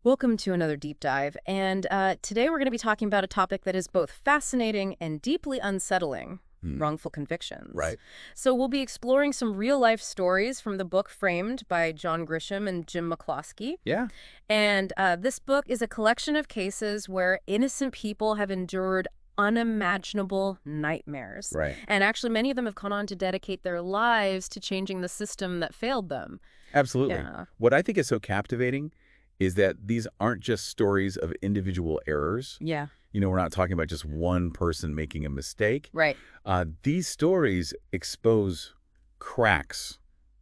Welcome to another deep dive, and today we're going to be talking about a topic that is both fascinating and deeply unsettling, wrongful convictions. Right. So we'll be exploring some real-life stories from the book Framed by John Grisham and Jim McCloskey. Yeah. And this book is a collection of cases where innocent people have endured unimaginable nightmares. Right. And actually, many of them have gone on to dedicate their lives to changing the system that failed them. Absolutely. Yeah. What I think is so captivating is that these aren't just stories of individual errors. Yeah. We're not talking about just one person making a mistake. Right. These stories expose cracks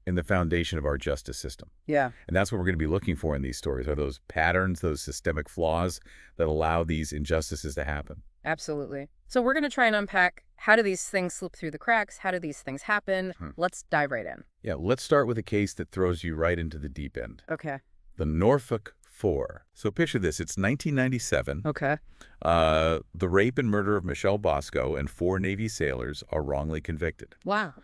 in the foundation of our justice system. Yeah. And that's what we're going to be looking for in these stories, are those patterns, those systemic flaws that allow these injustices to happen. Absolutely. So we're going to try and unpack, how do these things slip through the cracks? How do these things happen? Let's dive right in. Yeah, let's start with a case that throws you right into the deep end. Okay. The Norfolk Four. So picture this. It's 1997. Okay. The rape and murder of Michelle Bosco and 4 Navy sailors are wrongly convicted. Wow.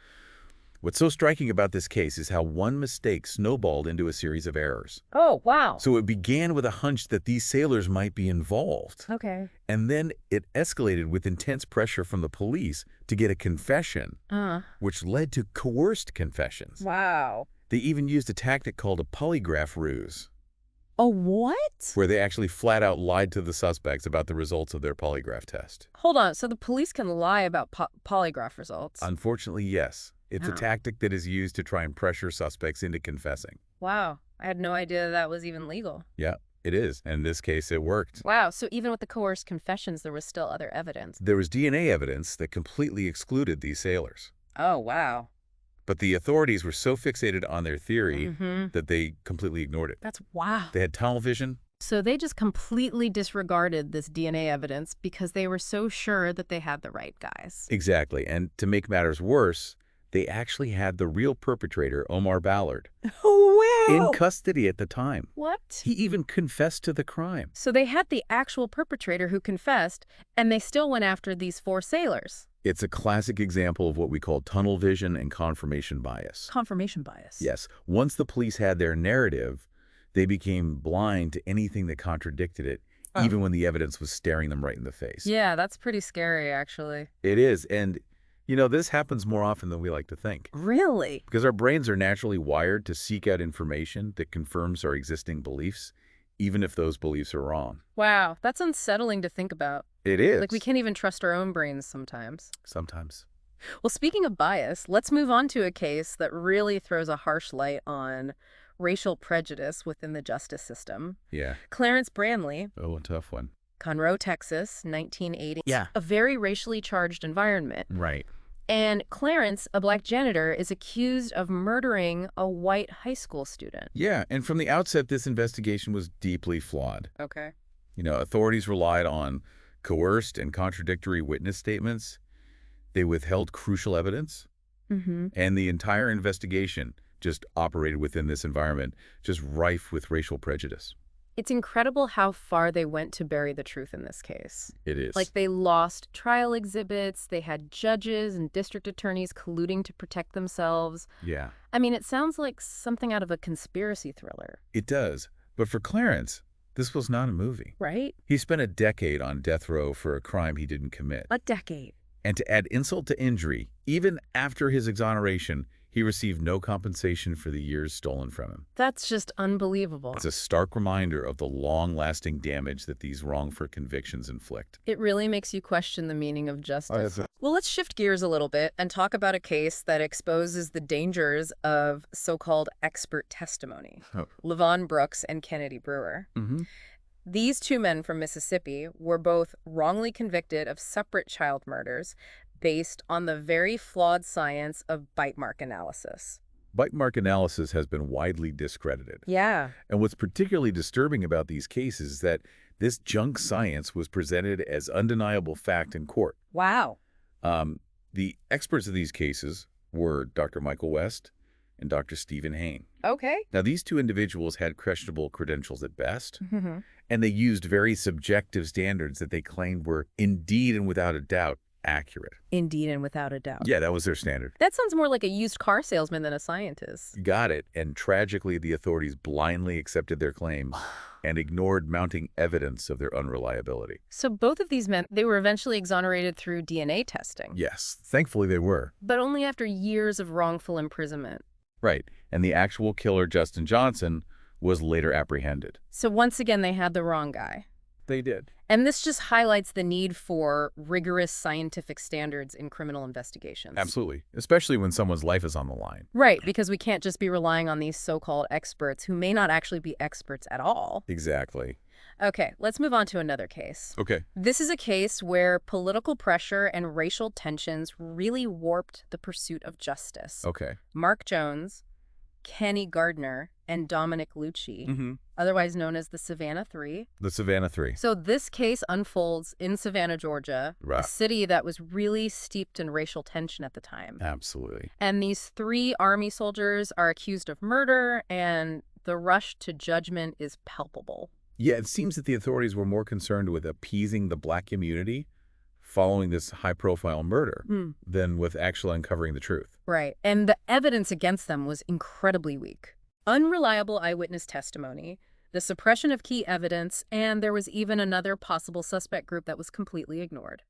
What's so striking about this case is how one mistake snowballed into a series of errors. Oh, wow. So it began with a hunch that these sailors might be involved. Okay. And then it escalated with intense pressure from the police to get a confession, which led to coerced confessions. Wow. They even used a tactic called a polygraph ruse, Oh, what? where they actually flat out lied to the suspects about the results of their polygraph test. Hold on. So the police can lie about polygraph results? Unfortunately, yes. It's a tactic that is used to try and pressure suspects into confessing. Wow. I had no idea that was even legal. Yeah, it is. And in this case, it worked. Wow. So even with the coerced confessions, there was still other evidence. There was DNA evidence that completely excluded these sailors. Oh, wow. But the authorities were so fixated on their theory that they completely ignored it. That's wow. They had tunnel vision. So they just completely disregarded this DNA evidence because they were so sure that they had the right guys. Exactly. And to make matters worse, they actually had the real perpetrator, Omar Ballard, Oh, wow. in custody at the time. What? He even confessed to the crime. So they had the actual perpetrator who confessed, and they still went after these 4 sailors. It's a classic example of what we call tunnel vision and confirmation bias. Confirmation bias. Yes. Once the police had their narrative, they became blind to anything that contradicted it, even when the evidence was staring them right in the face. Yeah, that's pretty scary, actually. It is. And, this happens more often than we like to think. Really? Because our brains are naturally wired to seek out information that confirms our existing beliefs, even if those beliefs are wrong. Wow, that's unsettling to think about. It is. Like, we can't even trust our own brains sometimes. Sometimes. Well, speaking of bias, let's move on to a case that really throws a harsh light on racial prejudice within the justice system. Yeah. Clarence Branley, Oh, a tough one. Conroe, Texas, 1980. Yeah. A very racially charged environment. Right. And Clarence, a black janitor, is accused of murdering a white high school student. Yeah, and from the outset, this investigation was deeply flawed. Okay. Authorities relied on coerced and contradictory witness statements. They withheld crucial evidence. And the entire investigation just operated within this environment, just rife with racial prejudice. It's incredible how far they went to bury the truth in this case. It is. Like, they lost trial exhibits, they had judges and district attorneys colluding to protect themselves. Yeah. I mean, it sounds like something out of a conspiracy thriller. It does. But for Clarence, this was not a movie. Right? He spent a decade on death row for a crime he didn't commit. A decade. And to add insult to injury, even after his exoneration, he received no compensation for the years stolen from him. That's just unbelievable. It's a stark reminder of the long-lasting damage that these wrongful convictions inflict. It really makes you question the meaning of justice. Well, let's shift gears a little bit and talk about a case that exposes the dangers of so-called expert testimony. Levon Brooks and Kennedy Brewer. These 2 men from Mississippi were both wrongly convicted of separate child murders based on the very flawed science of bite mark analysis. Bite mark analysis has been widely discredited. Yeah. And what's particularly disturbing about these cases is that this junk science was presented as undeniable fact in court. Wow. The experts of these cases were Dr. Michael West and Dr. Stephen Hain. Okay. Now, these 2 individuals had questionable credentials at best, and they used very subjective standards that they claimed were indeed and without a doubt accurate. Indeed, and without a doubt. Yeah, that was their standard. That sounds more like a used car salesman than a scientist. Got it. And tragically, the authorities blindly accepted their claims and ignored mounting evidence of their unreliability. So both of these men, they were eventually exonerated through DNA testing. Yes, thankfully they were. But only after years of wrongful imprisonment. Right. And the actual killer, Justin Johnson, was later apprehended. So once again, they had the wrong guy. They did. And this just highlights the need for rigorous scientific standards in criminal investigations. Absolutely. Especially when someone's life is on the line. Right, because we can't just be relying on these so-called experts who may not actually be experts at all. Exactly. Okay, let's move on to another case. Okay. This is a case where political pressure and racial tensions really warped the pursuit of justice. Okay. Mark Jones, Kenny Gardner, and Dominic Lucci, otherwise known as the Savannah Three. The Savannah Three. So this case unfolds in Savannah, Georgia, a city that was really steeped in racial tension at the time. Absolutely. And these three Army soldiers are accused of murder, and the rush to judgment is palpable. Yeah, it seems that the authorities were more concerned with appeasing the black community following this high-profile murder than with actually uncovering the truth. Right. And the evidence against them was incredibly weak. Unreliable eyewitness testimony, the suppression of key evidence, and there was even another possible suspect group that was completely ignored.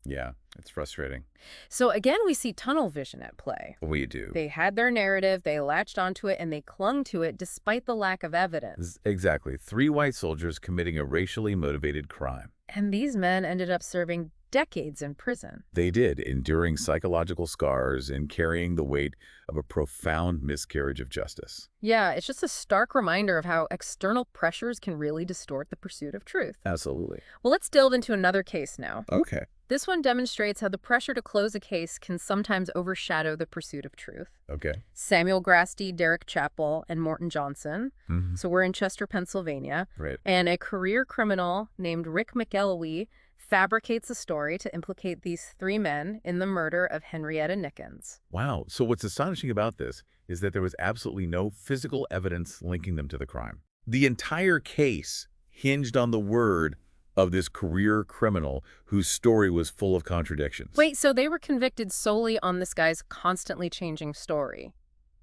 Yeah, it's frustrating. So again, we see tunnel vision at play. We do. They had their narrative, they latched onto it, and they clung to it despite the lack of evidence. Exactly. Three white soldiers committing a racially motivated crime. And these men ended up serving decades in prison. They did, enduring psychological scars and carrying the weight of a profound miscarriage of justice. Yeah, it's just a stark reminder of how external pressures can really distort the pursuit of truth. Absolutely. Well, let's delve into another case now. Okay. This one demonstrates how the pressure to close a case can sometimes overshadow the pursuit of truth. Okay. Samuel Grasty, Derek Chappell, and Morton Johnson. So we're in Chester, Pennsylvania. Right. And a career criminal named Rick McElwee fabricates a story to implicate these three men in the murder of Henrietta Nickens. Wow. So what's astonishing about this is that there was absolutely no physical evidence linking them to the crime. The entire case hinged on the word of this career criminal whose story was full of contradictions. Wait, so they were convicted solely on this guy's constantly changing story?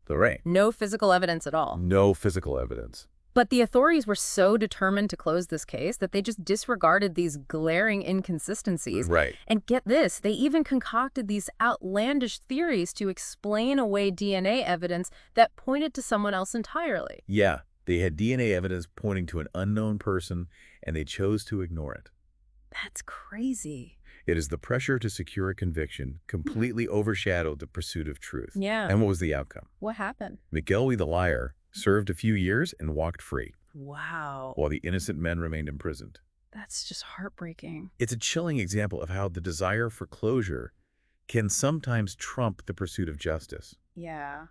Right. No physical evidence at all? No physical evidence. But the authorities were so determined to close this case that they just disregarded these glaring inconsistencies. Right. And get this, they even concocted these outlandish theories to explain away DNA evidence that pointed to someone else entirely. Yeah, they had DNA evidence pointing to an unknown person, and they chose to ignore it. That's crazy. It is the pressure to secure a conviction completely overshadowed the pursuit of truth. Yeah. And what was the outcome? What happened? McElwee the liar served a few years and walked free. Wow. While the innocent men remained imprisoned. That's just heartbreaking. It's a chilling example of how the desire for closure can sometimes trump the pursuit of justice. Yeah.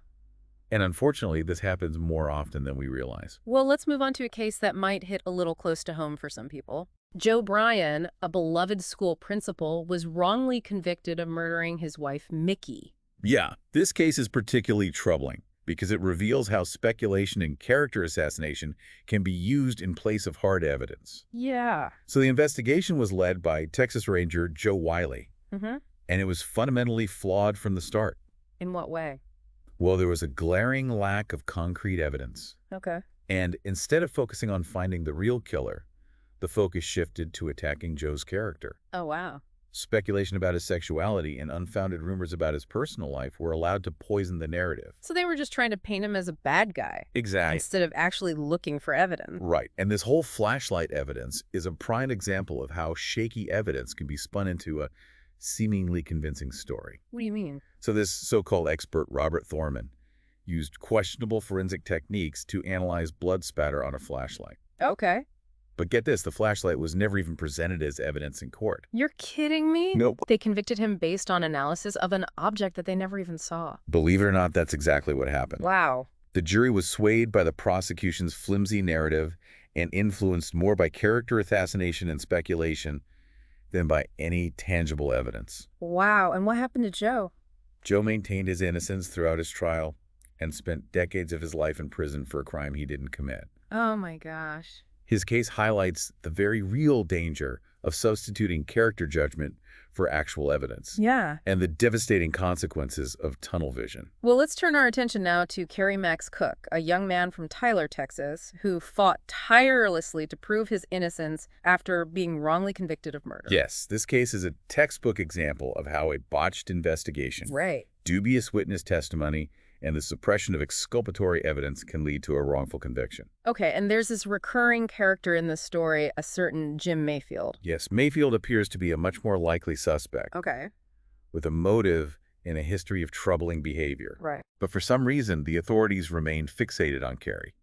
And unfortunately, this happens more often than we realize. Well, let's move on to a case that might hit a little close to home for some people. Joe Bryan, a beloved school principal, was wrongly convicted of murdering his wife, Mickey. Yeah, this case is particularly troubling because it reveals how speculation and character assassination can be used in place of hard evidence. Yeah. So the investigation was led by Texas Ranger Joe Wiley, and it was fundamentally flawed from the start. In what way? Well, there was a glaring lack of concrete evidence. Okay. And instead of focusing on finding the real killer, the focus shifted to attacking Joe's character. Oh, wow. Speculation about his sexuality and unfounded rumors about his personal life were allowed to poison the narrative. So they were just trying to paint him as a bad guy. Exactly. Instead of actually looking for evidence. Right. And this whole flashlight evidence is a prime example of how shaky evidence can be spun into a seemingly convincing story. What do you mean? So this so-called expert, Robert Thorman, used questionable forensic techniques to analyze blood spatter on a flashlight. Okay. But get this, the flashlight was never even presented as evidence in court. You're kidding me? Nope. They convicted him based on analysis of an object that they never even saw. Believe it or not, that's exactly what happened. Wow. The jury was swayed by the prosecution's flimsy narrative and influenced more by character assassination and speculation than by any tangible evidence. Wow. And what happened to Joe? Joe maintained his innocence throughout his trial and spent decades of his life in prison for a crime he didn't commit. Oh my gosh. His case highlights the very real danger of substituting character judgment for actual evidence. Yeah. And the devastating consequences of tunnel vision. Well, let's turn our attention now to Kerry Max Cook, a young man from Tyler, Texas, who fought tirelessly to prove his innocence after being wrongly convicted of murder. Yes, this case is a textbook example of how a botched investigation, Right. dubious witness testimony, and the suppression of exculpatory evidence can lead to a wrongful conviction. Okay, and there's this recurring character in this story, a certain Jim Mayfield. Yes, Mayfield appears to be a much more likely suspect. Okay. With a motive and a history of troubling behavior. Right. But for some reason, the authorities remained fixated on Kerry.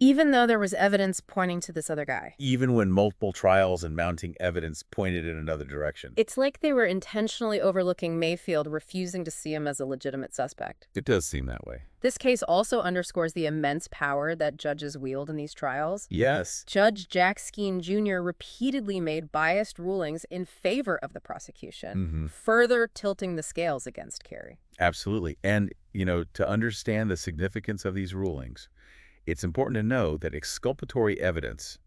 Even though there was evidence pointing to this other guy. Even when multiple trials and mounting evidence pointed in another direction. It's like they were intentionally overlooking Mayfield, refusing to see him as a legitimate suspect. It does seem that way. This case also underscores the immense power that judges wield in these trials. Yes. Judge Jack Skeen Jr. repeatedly made biased rulings in favor of the prosecution, further tilting the scales against Kerry. Absolutely. And, to understand the significance of these rulings, it's important to know that exculpatory evidence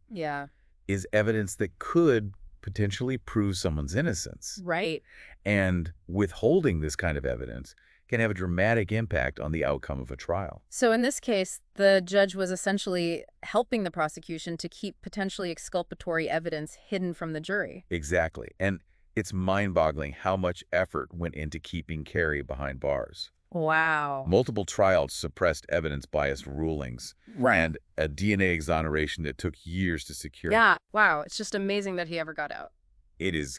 is evidence that could potentially prove someone's innocence. Right. And withholding this kind of evidence can have a dramatic impact on the outcome of a trial. So in this case, the judge was essentially helping the prosecution to keep potentially exculpatory evidence hidden from the jury. Exactly. And it's mind-boggling how much effort went into keeping Kerry behind bars. Wow. Multiple trials suppressed evidence-biased rulings and a DNA exoneration that took years to secure. Yeah. Wow. It's just amazing that he ever got out.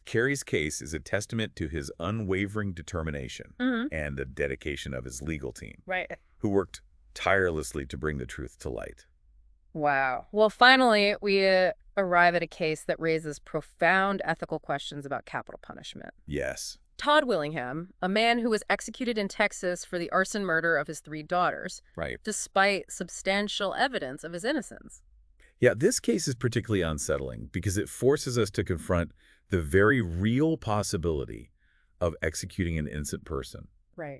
Kerry's case is a testament to his unwavering determination and the dedication of his legal team. Right. Who worked tirelessly to bring the truth to light. Wow. Well, finally, we arrive at a case that raises profound ethical questions about capital punishment. Yes. Todd Willingham, a man who was executed in Texas for the arson murder of his 3 daughters, despite substantial evidence of his innocence. Yeah, this case is particularly unsettling because it forces us to confront the very real possibility of executing an innocent person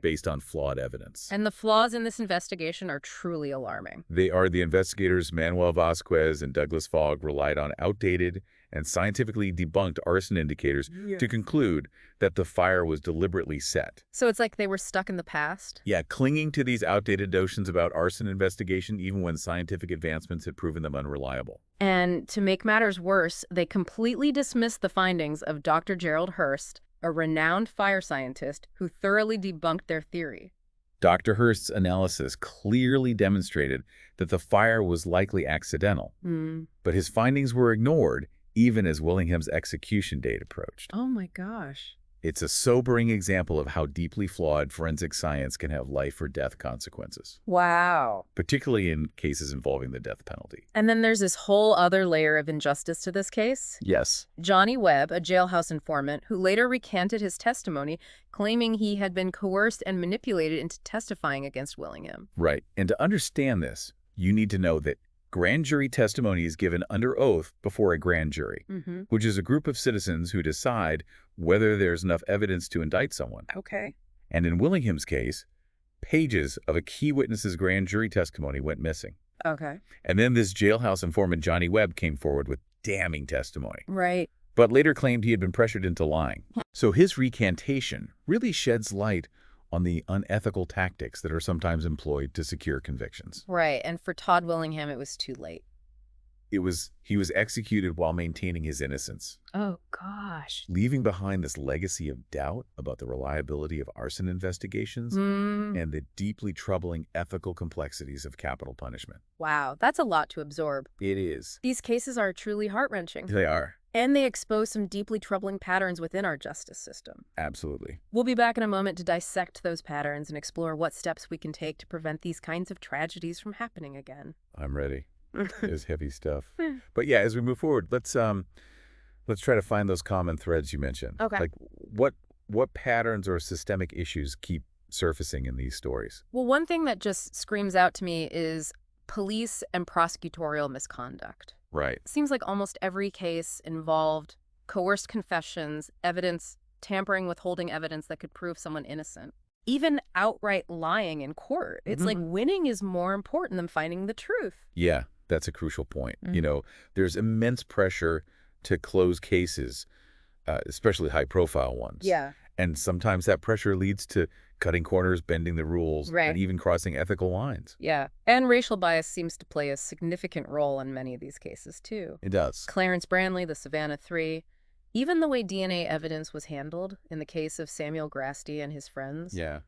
based on flawed evidence. And the flaws in this investigation are truly alarming. They are. The investigators Manuel Vasquez and Douglas Fogg relied on outdated and scientifically debunked arson indicators to conclude that the fire was deliberately set. So it's like they were stuck in the past? Yeah, clinging to these outdated notions about arson investigation even when scientific advancements had proven them unreliable. And to make matters worse, they completely dismissed the findings of Dr. Gerald Hurst, a renowned fire scientist who thoroughly debunked their theory. Dr. Hurst's analysis clearly demonstrated that the fire was likely accidental, but his findings were ignored even as Willingham's execution date approached. Oh my gosh. It's a sobering example of how deeply flawed forensic science can have life or death consequences. Wow. Particularly in cases involving the death penalty. And then there's this whole other layer of injustice to this case. Yes. Johnny Webb, a jailhouse informant, who later recanted his testimony, claiming he had been coerced and manipulated into testifying against Willingham. Right. And to understand this, you need to know that grand jury testimony is given under oath before a grand jury, which is a group of citizens who decide whether there's enough evidence to indict someone. Okay. And in Willingham's case, pages of a key witness's grand jury testimony went missing. Okay. And then this jailhouse informant, Johnny Webb, came forward with damning testimony. Right. But later claimed he had been pressured into lying. So his recantation really sheds light on the unethical tactics that are sometimes employed to secure convictions. Right, and for Todd Willingham, it was too late. He was executed while maintaining his innocence. Oh, gosh. Leaving behind this legacy of doubt about the reliability of arson investigations and the deeply troubling ethical complexities of capital punishment. Wow, that's a lot to absorb. It is. These cases are truly heart-wrenching. They are. And they expose some deeply troubling patterns within our justice system. Absolutely. We'll be back in a moment to dissect those patterns and explore what steps we can take to prevent these kinds of tragedies from happening again. I'm ready. It's heavy stuff. But yeah, as we move forward, let's try to find those common threads you mentioned. Okay. Like what patterns or systemic issues keep surfacing in these stories? Well, one thing that just screams out to me is police and prosecutorial misconduct. Right. It seems like almost every case involved coerced confessions, evidence, tampering with holding evidence that could prove someone innocent. Even outright lying in court. It's like winning is more important than finding the truth. Yeah. That's a crucial point. There's immense pressure to close cases, especially high-profile ones. Yeah. And sometimes that pressure leads to cutting corners, bending the rules, and even crossing ethical lines. Yeah. And racial bias seems to play a significant role in many of these cases, too. It does. Clarence Branley, the Savannah Three, even the way DNA evidence was handled in the case of Samuel Grasty and his friends. Yeah.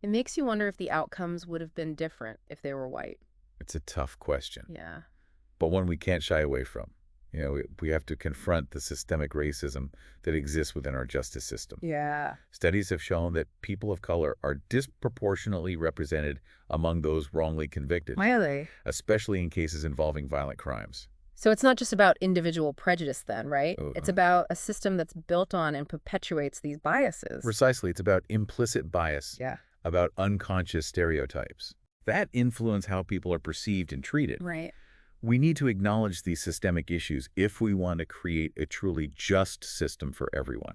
It makes you wonder if the outcomes would have been different if they were white. It's a tough question. Yeah. But one we can't shy away from. We have to confront the systemic racism that exists within our justice system. Yeah. Studies have shown that people of color are disproportionately represented among those wrongly convicted. Why are they? Especially in cases involving violent crimes. So it's not just about individual prejudice then, right? It's about a system that's built on and perpetuates these biases. Precisely. It's about implicit bias. Yeah. About unconscious stereotypes. That influence how people are perceived and treated. Right. We need to acknowledge these systemic issues if we want to create a truly just system for everyone.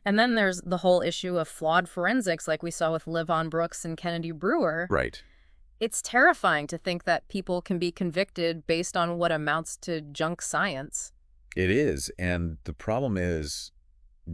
And then there's the whole issue of flawed forensics like we saw with Levon Brooks and Kennedy Brewer. Right. It's terrifying to think that people can be convicted based on what amounts to junk science. It is. And the problem is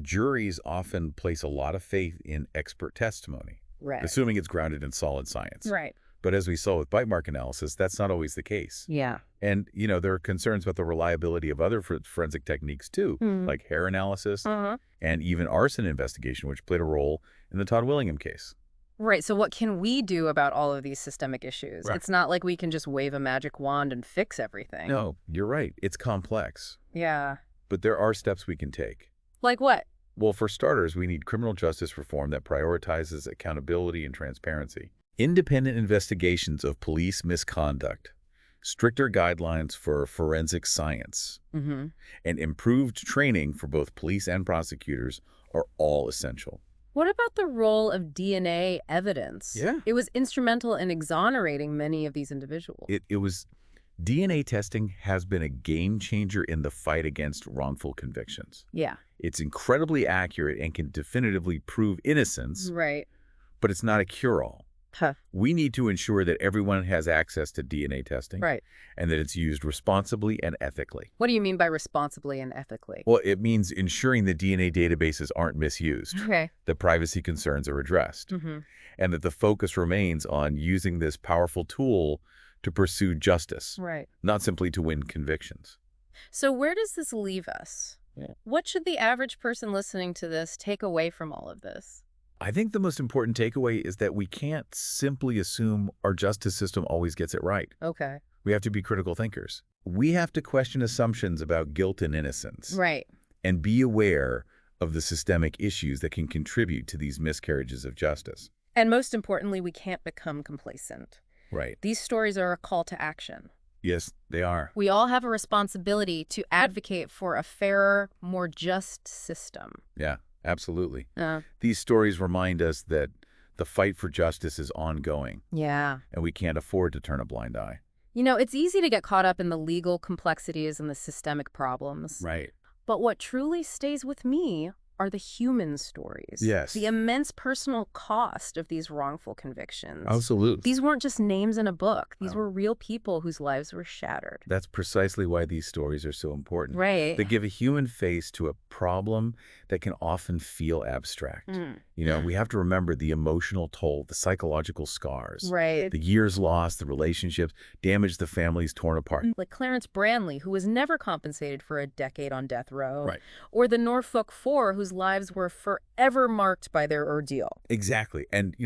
juries often place a lot of faith in expert testimony. Right. Assuming it's grounded in solid science. Right. But as we saw with bite mark analysis, that's not always the case. Yeah. And, there are concerns about the reliability of other forensic techniques, too, like hair analysis and even arson investigation, which played a role in the Todd Willingham case. Right. So what can we do about all of these systemic issues? Right. It's not like we can just wave a magic wand and fix everything. No, you're right. It's complex. Yeah. But there are steps we can take. Like what? Well, for starters, we need criminal justice reform that prioritizes accountability and transparency. Independent investigations of police misconduct, stricter guidelines for forensic science, and improved training for both police and prosecutors are all essential. What about the role of DNA evidence? Yeah. It was instrumental in exonerating many of these individuals. DNA testing has been a game changer in the fight against wrongful convictions. Yeah. It's incredibly accurate and can definitively prove innocence. Right. But it's not a cure-all. Huh. We need to ensure that everyone has access to DNA testing. Right. And that it's used responsibly and ethically. What do you mean by responsibly and ethically? Well, it means ensuring the DNA databases aren't misused. Okay. That privacy concerns are addressed. And that the focus remains on using this powerful tool to pursue justice. Right. Not simply to win convictions. So where does this leave us? Yeah. What should the average person listening to this take away from all of this? I think the most important takeaway is that we can't simply assume our justice system always gets it right. Okay. We have to be critical thinkers. We have to question assumptions about guilt and innocence. Right. And be aware of the systemic issues that can contribute to these miscarriages of justice. And most importantly, we can't become complacent. Right. These stories are a call to action. Yes, they are. We all have a responsibility to advocate for a fairer, more just system. Yeah. Absolutely. These stories remind us that the fight for justice is ongoing. Yeah. And we can't afford to turn a blind eye. It's easy to get caught up in the legal complexities and the systemic problems. Right. But what truly stays with me are the human stories. Yes. The immense personal cost of these wrongful convictions. Absolutely. These weren't just names in a book. These were real people whose lives were shattered. That's precisely why these stories are so important. Right. They give a human face to a problem that can often feel abstract. We have to remember the emotional toll, the psychological scars. Right. The years lost, the relationships, damage the families torn apart. Like Clarence Branley, who was never compensated for a decade on death row. Right. Or the Norfolk Four, whose lives were forever marked by their ordeal. Exactly. And,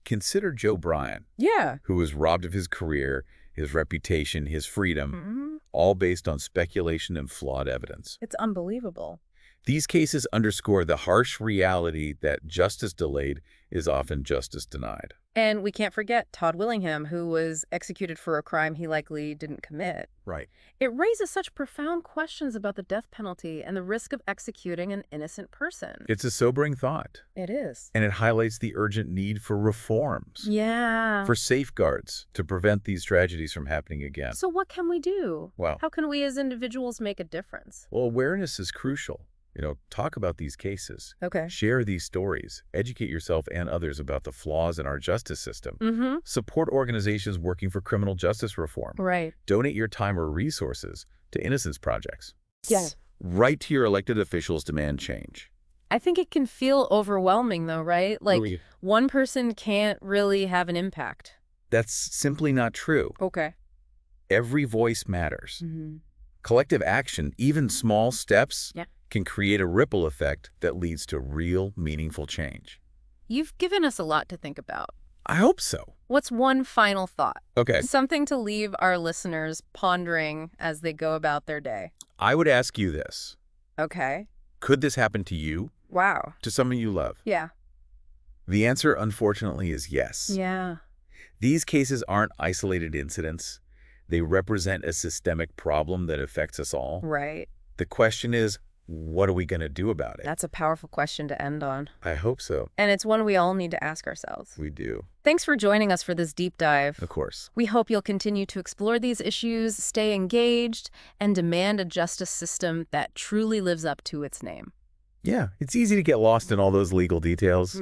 consider Joe Bryan. Yeah. Who was robbed of his career, his reputation, his freedom, all based on speculation and flawed evidence. It's unbelievable. These cases underscore the harsh reality that justice delayed is often justice denied. And we can't forget Todd Willingham, who was executed for a crime he likely didn't commit. Right. It raises such profound questions about the death penalty and the risk of executing an innocent person. It's a sobering thought. It is. And it highlights the urgent need for reforms. Yeah. For safeguards to prevent these tragedies from happening again. So what can we do? Well, how can we as individuals make a difference? Well, awareness is crucial. Talk about these cases. Okay. Share these stories. Educate yourself and others about the flaws in our justice system. Support organizations working for criminal justice reform. Right. Donate your time or resources to innocence projects. Yeah. Write to your elected officials, demand change. I think it can feel overwhelming, though, right? Like, one person can't really have an impact. That's simply not true. Okay. Every voice matters. Collective action, even small steps, can create a ripple effect that leads to real, meaningful change. You've given us a lot to think about. I hope so. What's one final thought? Okay. Something to leave our listeners pondering as they go about their day. I would ask you this. Okay. Could this happen to you? Wow. To someone you love? Yeah. The answer, unfortunately, is yes. Yeah. These cases aren't isolated incidents. They represent a systemic problem that affects us all. Right. The question is, what are we going to do about it? That's a powerful question to end on. I hope so. And it's one we all need to ask ourselves. We do. Thanks for joining us for this deep dive. Of course. We hope you'll continue to explore these issues, stay engaged, and demand a justice system that truly lives up to its name. Yeah, it's easy to get lost in all those legal details,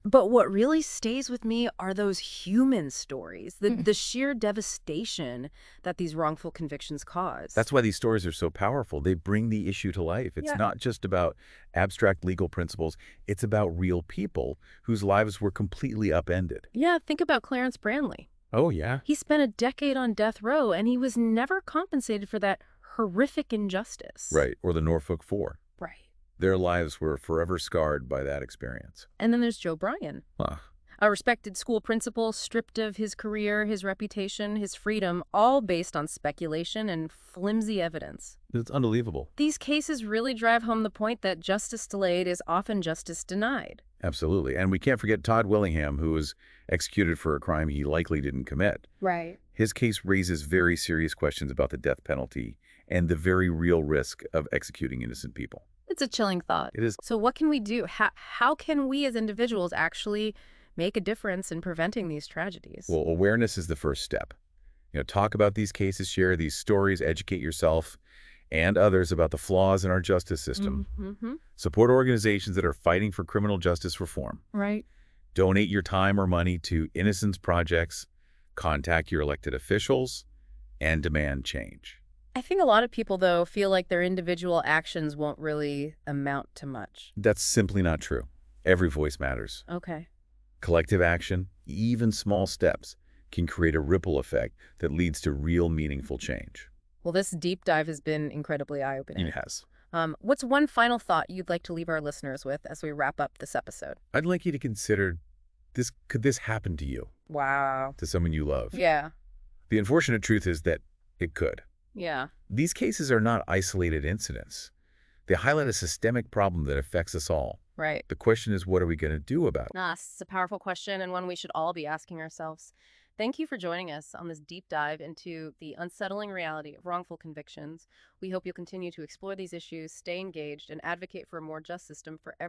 But what really stays with me are those human stories, the sheer devastation that these wrongful convictions cause. That's why these stories are so powerful. They bring the issue to life. It's not just about abstract legal principles. It's about real people whose lives were completely upended. Yeah, think about Clarence Branley. Oh, yeah? He spent a decade on death row, and he was never compensated for that horrific injustice. Right, or the Norfolk Four. Right. Their lives were forever scarred by that experience. And then there's Joe Bryan. Huh. A respected school principal, stripped of his career, his reputation, his freedom, all based on speculation and flimsy evidence. It's unbelievable. These cases really drive home the point that justice delayed is often justice denied. Absolutely. And we can't forget Todd Willingham, who was executed for a crime he likely didn't commit. Right. His case raises very serious questions about the death penalty and the very real risk of executing innocent people. It's a chilling thought. It is. So what can we do? How can we as individuals actually make a difference in preventing these tragedies? Well, awareness is the first step. Talk about these cases, share these stories, educate yourself and others about the flaws in our justice system. Support organizations that are fighting for criminal justice reform. Right. Donate your time or money to innocence projects, contact your elected officials, and demand change. I think a lot of people, though, feel like their individual actions won't really amount to much. That's simply not true. Every voice matters. Okay. Collective action, even small steps, can create a ripple effect that leads to real meaningful change. Well, this deep dive has been incredibly eye-opening. It has. What's one final thought you'd like to leave our listeners with as we wrap up this episode? I'd like you to consider this. Could this happen to you? Wow. To someone you love? Yeah. The unfortunate truth is that it could. Yeah. These cases are not isolated incidents. They highlight a systemic problem that affects us all. Right. The question is, what are we going to do about it? It's a powerful question and one we should all be asking ourselves. Thank you for joining us on this deep dive into the unsettling reality of wrongful convictions. We hope you'll continue to explore these issues, stay engaged, and advocate for a more just system for everyone.